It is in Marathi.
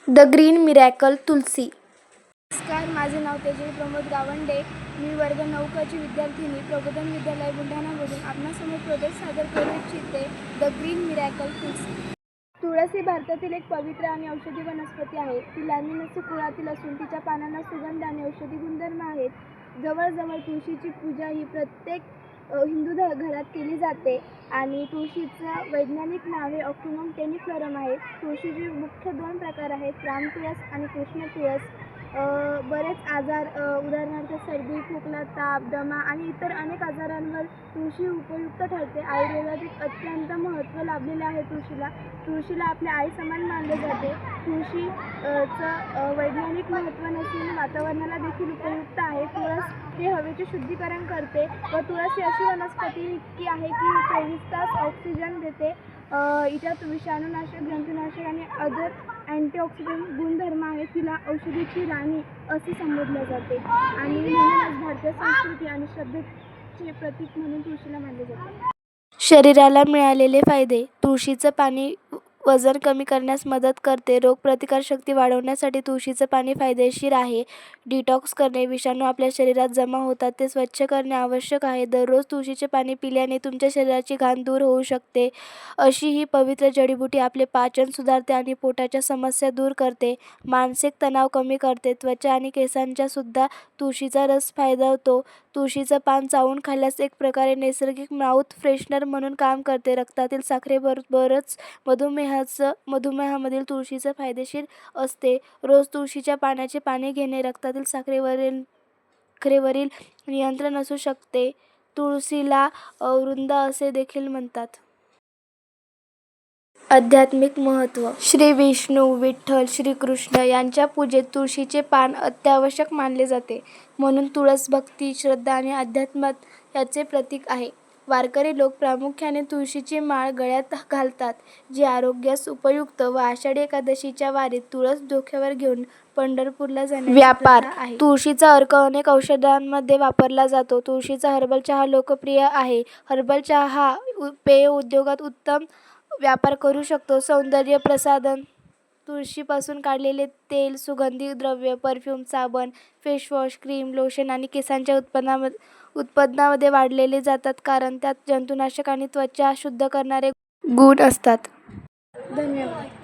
द ग्रीन मिरॅकल तुलसी. नमस्कार, माझे नाव तेजल प्रमोद गावंडे. मी वर्ग 9 क ची विद्यार्थिनी प्रबोधन विद्यालय बुलढाणामधून आपणासमोर प्रोजेक्ट सादर करू इच्छिते. द ग्रीन मिरॅकल तुलसी. तुळस ही भारतातील एक पवित्र आणि औषधी वनस्पती आहे. ती लॅमिनसी कुळातील असून तिच्या पानांना सुगंध आणि औषधी गुणधर्म आहेत. जवळजवळ तुळशीची पूजा ही प्रत्येक हिंदू घरात केली जाते आणि तुळशीचं वैज्ञानिक नाव हे ऑक्युमम टेनिफ्लोरम आहे. तुळशीचे मुख्य 2 प्रकार आहेत, रामतुळस आणि कृष्ण तुळस. बरेच आजार उदाहरणार्थ सर्दी, खोकला, ताप, दमा आणि इतर अनेक आजारांवर तुळशी उपयुक्त ठरते. आयुर्वेदात अत्यंत महत्त्व लाभलेले आहे तुळशीला. तुळशीला आपल्या आईसमान मानले जाते. तुळशीचं वैज्ञानिक महत्त्व नसून वातावरणाला देखील उपयुक्त आहे. तुळस हे हवेचे शुद्धीकरण करते व तुळस ही अशी वनस्पती इतकी आहे की 24 तास ऑक्सिजन देते. हिच्यात विषाणूनाशक, जंतुनाशक आणि अदर अँटीऑक्सिडंट गुणधर्म आहेत. तिला औषधीची राणी असे संबोधले जाते आणि म्हणूनच भारतीय संस्कृती आणि श्रद्धेचे प्रतीक म्हणून तुळशीला मानले जाते. शरीराला मिळालेले फायदे. तुळशीचं पाणी वजन कमी करण्यास मदत करते. रोगप्रतिकारशक्ती वाढवण्यासाठी तुळशीचं पाणी फायदेशीर आहे. डिटॉक्स करणे. विषाणू आपल्या शरीरात जमा होतात ते स्वच्छ करणे आवश्यक आहे. दररोज तुळशीचे पाणी पिल्याने तुमच्या शरीराची घाण दूर होऊ शकते. अशी ही पवित्र जडीबुटी आपले पाचन सुधारते आणि पोटाच्या समस्या दूर करते. मानसिक तणाव कमी करते. त्वचा आणि केसांच्या सुद्धा तुळशीचा रस फायदवतो. तुळशीचं पान चावून खाल्ल्यास एक प्रकारे नैसर्गिक माउथ फ्रेशनर म्हणून काम करते. रक्तातील साखरेबरोबरच मधुमेहामधील तुळशीचं फायदेशीर असते. रोज तुळशीच्या पानाचे पाणी घेणे रक्तातील साखरेवरील नियंत्रण असू शकते. तुळशीला वृंदा असे देखील म्हणतात. आध्यात्मिक महत्त्व. श्री विष्णू, विठ्ठल, श्रीकृष्ण यांच्या पूजेत तुळशीचे पान अत्यावश्यक मानले जाते. म्हणून तुळस भक्ती, श्रद्धा आणि अध्यात्मात याचे प्रतीक आहे. वारकरी लोक प्रामुख्याने तुळशीची माळ गळ्यात घालतात, जी आरोग्यास उपयुक्त व आषाढी एकादशीच्या वारीत तुळस डोक्यावर घेऊन पंढरपूरला जाण्याची प्रथा आहे. तुळशीचा अर्क अनेक औषधांमध्ये वापरला जातो. तुळशीचा हर्बल चहा लोकप्रिय आहे. हर्बल चहा पेय उद्योगात उत्तम व्यापार करू शकतो. सौंदर्य प्रसाधन. तुळशीपासून काढलेले तेल, सुगंधी द्रव्य, परफ्यूम, साबण, फेसवॉश, क्रीम, लोशन आणि केसांच्या उत्पादनामध्ये वाढवले जातात कारण त्यात जंतुनाशक आणि त्वचा शुद्ध करणारे गुण असतात. धन्यवाद.